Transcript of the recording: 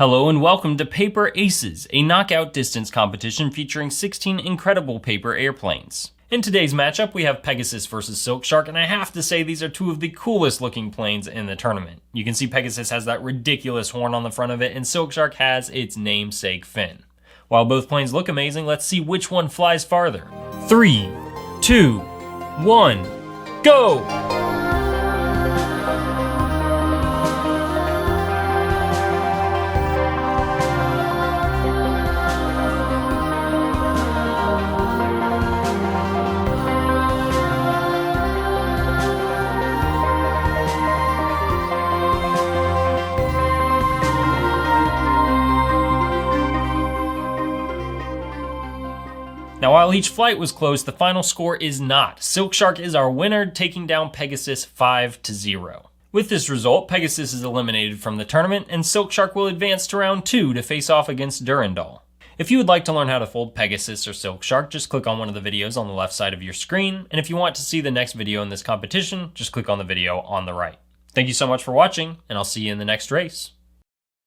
Hello and welcome to Paper Aces, a knockout distance competition featuring 16 incredible paper airplanes. In today's matchup, we have Pegasus versus Silk Shark, and I have to say these are two of the coolest looking planes in the tournament. You can see Pegasus has that ridiculous horn on the front of it, and Silk Shark has its namesake fin. While both planes look amazing, let's see which one flies farther. 3, 2, 1, go! Now, while each flight was close, the final score is not. Silk Shark is our winner, taking down Pegasus 5-0. With this result, Pegasus is eliminated from the tournament, and Silk Shark will advance to round 2 to face off against Durandal. If you would like to learn how to fold Pegasus or Silk Shark, just click on one of the videos on the left side of your screen, and if you want to see the next video in this competition, just click on the video on the right. Thank you so much for watching, and I'll see you in the next race.